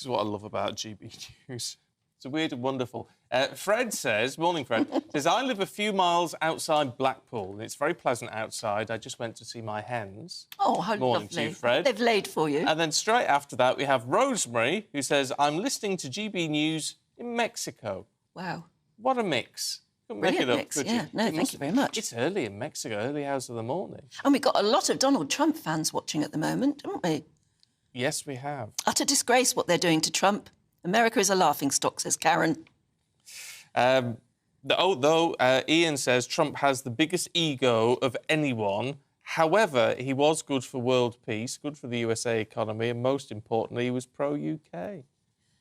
is what I love about GB News. It's weird and wonderful. Fred says, morning Fred, says, I live a few miles outside Blackpool and it's very pleasant outside. I just went to see my hens. Oh, how morning lovely. to you, Fred. They've laid for you. And then straight after that, we have Rosemary, who says, I'm listening to GB News in Mexico. Wow. What a mix. Couldn't make it Brilliant up, mix, could yeah. you? No, thank you very much. It's early in Mexico, early hours of the morning. And we've got a lot of Donald Trump fans watching at the moment, haven't we? Yes, we have. Utter disgrace what they're doing to Trump. America is a laughingstock, says Karen. Though Ian says Trump has the biggest ego of anyone. However, he was good for world peace, good for the USA economy, and most importantly, he was pro-UK.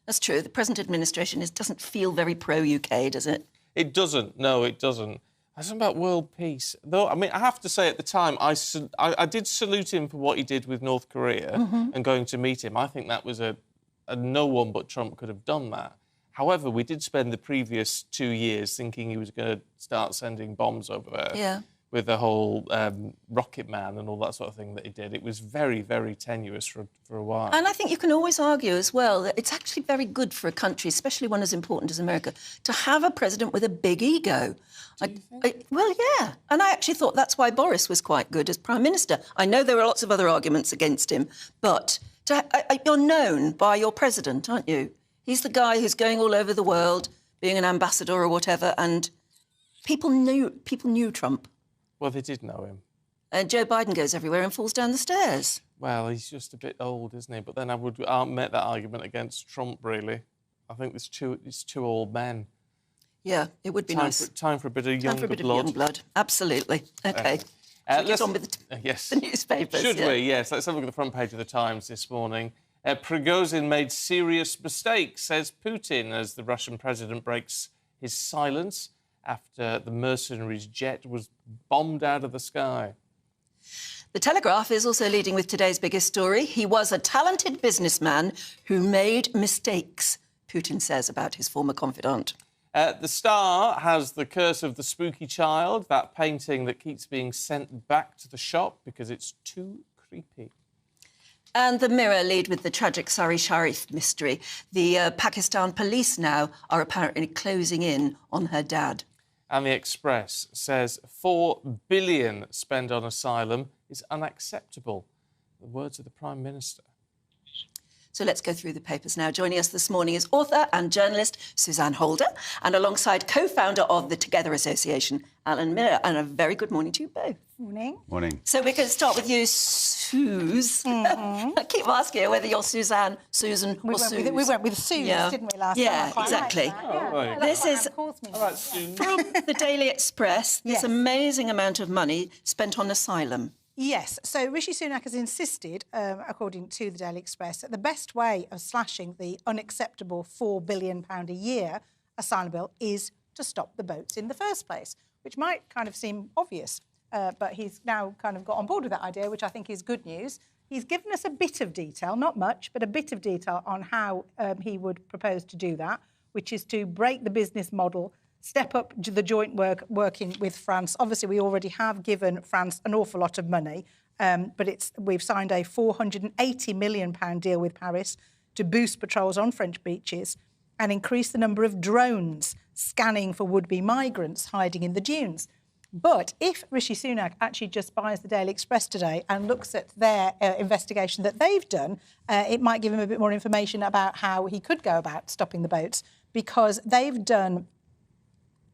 That's true. The present administration doesn't feel very pro-UK, does it? It doesn't. No, it doesn't. That's about world peace. Though, I mean, I have to say at the time, I did salute him for what he did with North Korea and going to meet him. I think that was a no one but Trump could have done that. However, we did spend the previous 2 years thinking he was going to start sending bombs over there with the whole Rocket Man and all that sort of thing that he did. It was very, very tenuous for a while. And I think you can always argue as well that it's actually very good for a country, especially one as important as America, to have a president with a big ego. Well, yeah. And I actually thought that's why Boris was quite good as Prime Minister. I know there are lots of other arguments against him, but you're known by your president, aren't you? He's the guy who's going all over the world, being an ambassador or whatever, and people knew Trump. Well, they did know him. And Joe Biden goes everywhere and falls down the stairs. Well, he's just a bit old, isn't he? But then I would make that argument against Trump, really. I think it's two old men. Yeah, it would be nice. Time for a bit of younger blood. Absolutely. OK. Let's get on with the newspapers. Should we? Yes. Let's have a look at the front page of the Times this morning. Prigozhin made serious mistakes, says Putin, as the Russian president breaks his silence after the mercenaries' jet was bombed out of the sky. The Telegraph is also leading with today's biggest story. He was a talented businessman who made mistakes, Putin says about his former confidant. The Star has The Curse of the Spooky Child, that painting that keeps being sent back to the shop because it's too creepy. And the Mirror lead with the tragic Sari Sharif mystery. The Pakistan police now are apparently closing in on her dad. And the Express says $4 billion spent on asylum is unacceptable. The words of the Prime Minister. So let's go through the papers now. Joining us this morning is author and journalist Suzanne Holder, and alongside co-founder of the Together Association, Alan Miller. And a very good morning to you both. Morning. Morning. So we're going to start with you, Suze. I keep asking you whether you're Suzanne, Susan or Suze. We went with Suze, didn't we, last time? Yeah, exactly. This is from the Daily Express, this amazing amount of money spent on asylum. Yes, so Rishi Sunak has insisted, according to the Daily Express, that the best way of slashing the unacceptable £4 billion a year asylum bill is to stop the boats in the first place, which might kind of seem obvious, but he's now kind of got on board with that idea, which I think is good news. He's given us a bit of detail, not much, but a bit of detail on how he would propose to do that, which is to break the business model, step up to the joint working with France. Obviously, we already have given France an awful lot of money, but we've signed a £480 million deal with Paris to boost patrols on French beaches and increase the number of drones scanning for would-be migrants hiding in the dunes. But if Rishi Sunak actually just buys the Daily Express today and looks at their investigation that they've done, it might give him a bit more information about how he could go about stopping the boats, because they've done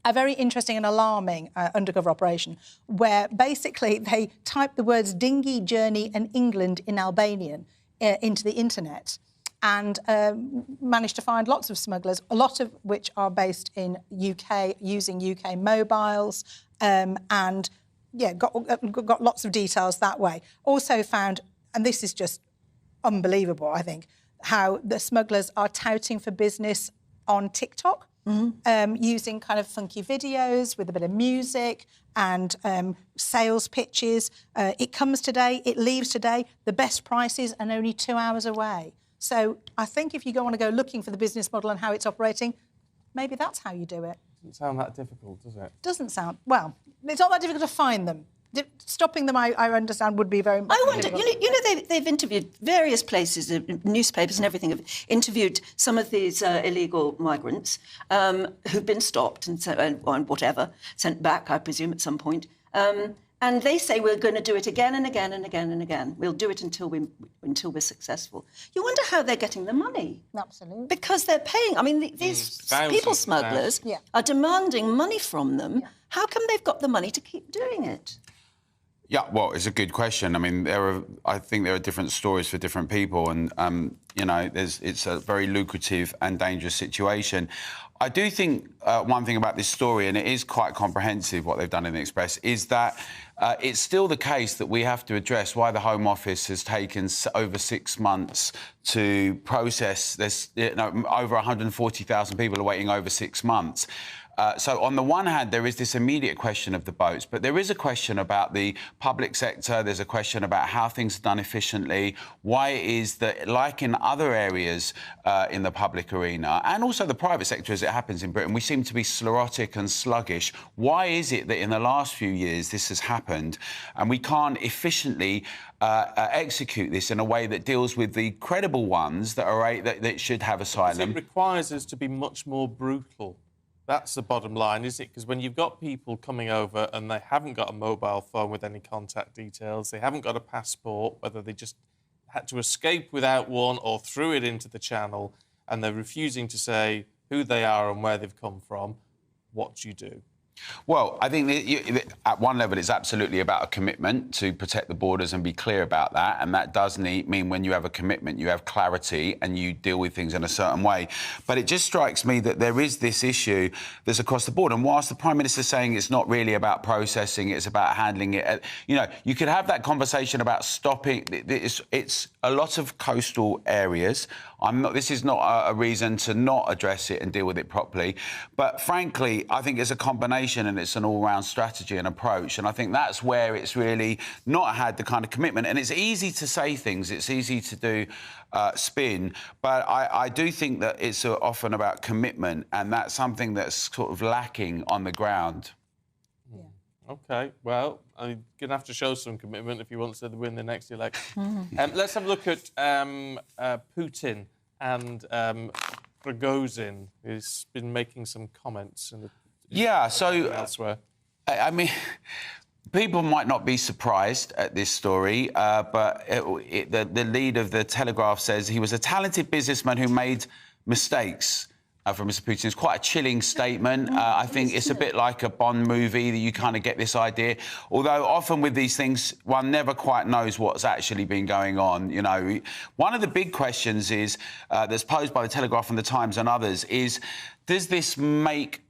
a very interesting and alarming undercover operation where basically they typed the words dinghy, journey and England in Albanian into the internet and managed to find lots of smugglers, a lot of which are based in UK, using UK mobiles, and got lots of details that way. Also found, and this is just unbelievable, I think, how the smugglers are touting for business on TikTok. Using kind of funky videos with a bit of music and sales pitches. It comes today, it leaves today, the best prices and only 2 hours away. So I think if you want to go looking for the business model and how it's operating, maybe that's how you do it. Doesn't sound that difficult, does it? Doesn't sound, well, it's not that difficult to find them. Stopping them, I understand, would be very I wonder, they've interviewed various places, newspapers and everything have interviewed some of these illegal migrants who've been stopped and whatever, sent back, I presume, at some point. And they say we're going to do it again and again and again and again. We'll do it until we're successful. You wonder how they're getting the money. Absolutely. Because they're paying. I mean, these people smugglers are demanding money from them. Yeah. How come they've got the money to keep doing it? Yeah, well, it's a good question. I mean, I think there are different stories for different people, and it's a very lucrative and dangerous situation. I do think one thing about this story, and it is quite comprehensive what they've done in the Express, is that it's still the case that we have to address why the Home Office has taken over 6 months to process this. Over 140,000 people are waiting over 6 months. So on the one hand, there is this immediate question of the boats, but there is a question about the public sector. There's a question about how things are done efficiently, why it is that, like in other areas in the public arena, and also the private sector as it happens in Britain, we seem to be sclerotic and sluggish. Why is it that in the last few years this has happened and we can't efficiently execute this in a way that deals with the credible ones that should have asylum? It requires us to be much more brutal. That's the bottom line, isn't it? Because when you've got people coming over and they haven't got a mobile phone with any contact details, they haven't got a passport, whether they just had to escape without one or threw it into the channel, and they're refusing to say who they are and where they've come from, what do you do? Well, I think at one level it's absolutely about a commitment to protect the borders and be clear about that, and that does mean when you have a commitment you have clarity and you deal with things in a certain way. But it just strikes me that there is this issue that's across the board, and whilst the Prime Minister is saying it's not really about processing, it's about handling it, you could have that conversation about stopping. It's a lot of coastal areas. This is not a reason to not address it and deal with it properly. But frankly, I think it's a combination and it's an all-round strategy and approach. And I think that's where it's really not had the kind of commitment. And it's easy to say things. It's easy to do spin. But I do think that it's often about commitment, and that's something that's sort of lacking on the ground. OK, well, I'm going to have to show some commitment if he wants to win the next election. Let's have a look at Putin and Prigozhin, who's been making some comments elsewhere. I mean, people might not be surprised at this story, but the lead of the Telegraph says he was a talented businessman who made mistakes. From Mr. Putin. It's quite a chilling statement. I think it's a bit like a Bond movie that you kind of get this idea. Although often with these things, one never quite knows what's actually been going on. One of the big questions is that's posed by the Telegraph and the Times and others is, does this make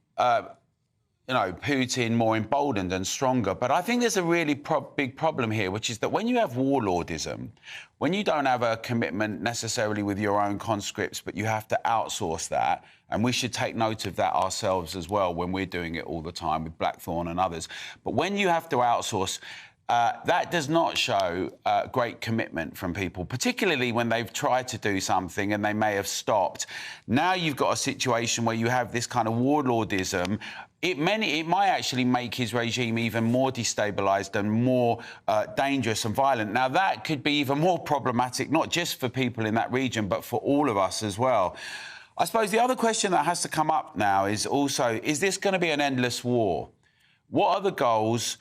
Putin more emboldened and stronger? But I think there's a really big problem here, which is that when you have warlordism, when you don't have a commitment necessarily with your own conscripts, but you have to outsource that, and we should take note of that ourselves as well when we're doing it all the time with Blackthorn and others. But when you have to outsource, that does not show great commitment from people, particularly when they've tried to do something and they may have stopped. Now you've got a situation where you have this kind of warlordism. It might actually make his regime even more destabilised and more dangerous and violent. Now, that could be even more problematic, not just for people in that region, but for all of us as well. I suppose the other question that has to come up now is also, is this going to be an endless war? What are the goals?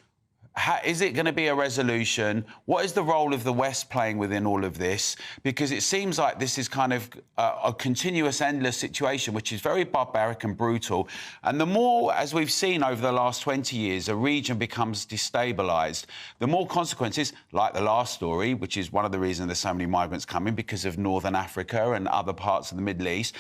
Is it going to be a resolution? What is the role of the West playing within all of this? Because it seems like this is kind of a continuous, endless situation, which is very barbaric and brutal. And the more, as we've seen over the last 20 years, a region becomes destabilised, the more consequences, like the last story, which is one of the reasons there's so many migrants coming because of Northern Africa and other parts of the Middle East,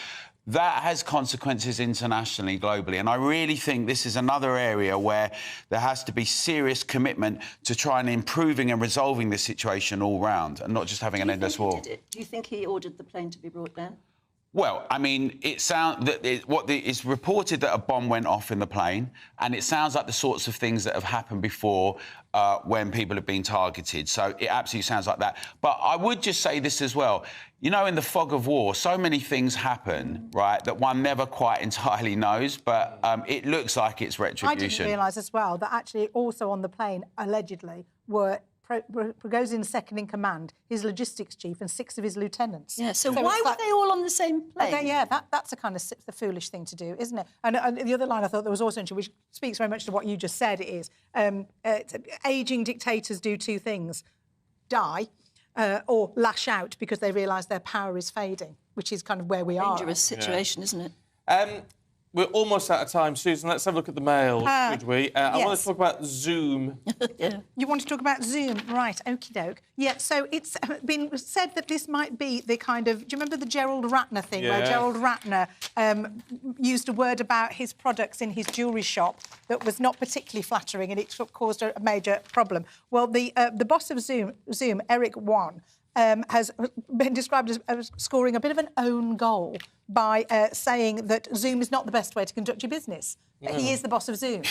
that has consequences internationally, globally. And I really think this is another area where there has to be serious commitment to try and improving and resolving this situation all round and not just having an endless war. Do you think he ordered the plane to be brought down? Well, I mean, it's reported that a bomb went off in the plane, and it sounds like the sorts of things that have happened before when people have been targeted. So it absolutely sounds like that. But I would just say this as well. You know, in the fog of war, so many things happen, right, that one never quite entirely knows, but it looks like it's retribution. I didn't realise as well that actually also on the plane, allegedly, were Prigozhin's second-in-command, his logistics chief and 6 of his lieutenants. Yeah, so why were they all on the same plane? Yeah, that's a kind of the foolish thing to do, isn't it? And the other line I thought that was also interesting, which speaks very much to what you just said, is ageing dictators do 2 things: die or lash out because they realise their power is fading, which is kind of where we are. Dangerous situation, isn't it? We're almost out of time, Susan. Let's have a look at the mail, should we? I want to yes. talk about Zoom. Yeah. You want to talk about Zoom, right? Okie doke. Yeah. So it's been said that this might be the kind of. Do you remember the Gerald Ratner thing, Yeah. where Gerald Ratner used a word about his products in his jewellery shop that was not particularly flattering, and it caused a major problem. Well, the boss of Zoom, Eric Wan, has been described as scoring a bit of an own goal by saying that Zoom is not the best way to conduct your business. He is the boss of Zoom.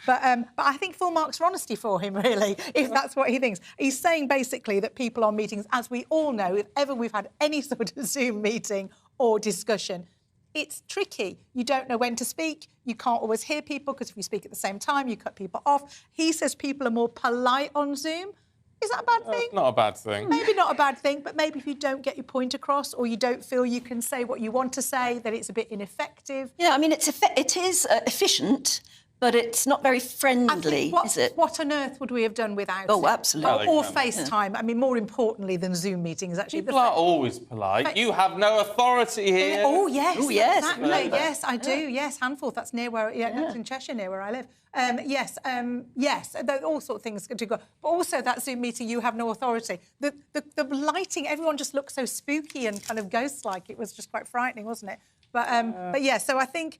But I think full marks for honesty for him, really, if that's what he thinks. He's saying basically that people on meetings, as we all know, if ever we've had any sort of Zoom meeting or discussion, it's tricky. You don't know when to speak. You can't always hear people because if you speak at the same time, you cut people off. He says people are more polite on Zoom. Is that a bad thing? It's not a bad thing. Maybe not a bad thing, but maybe if you don't get your point across or you don't feel you can say what you want to say, then it's a bit ineffective. Yeah, I mean, it is efficient, but it's not very friendly, is it? What on earth would we have done without it? Oh, absolutely. Or FaceTime. I mean, more importantly than Zoom meetings, actually. People are always polite. You have no authority here. Oh, yes. Oh, yes. Exactly. Yes, I do. Yes, Handforth. That's near where, that's in Cheshire, near where I live. Yes. All sorts of things to go. But also that Zoom meeting, you have no authority. The lighting, everyone just looked so spooky and kind of ghost-like. It was just quite frightening, wasn't it? But yeah, so I think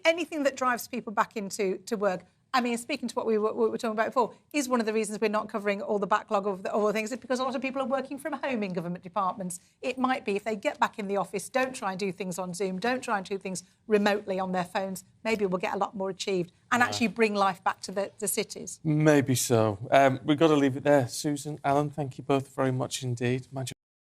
anything that drives people back into work. I mean, speaking to what we were talking about before, is one of the reasons we're not covering all the backlog of all the things. It's because a lot of people are working from home in government departments. It might be if they get back in the office, don't try and do things on Zoom, don't try and do things remotely on their phones. Maybe we'll get a lot more achieved and actually bring life back to the cities. Maybe so. We've got to leave it there. Susan, Alan, thank you both very much indeed.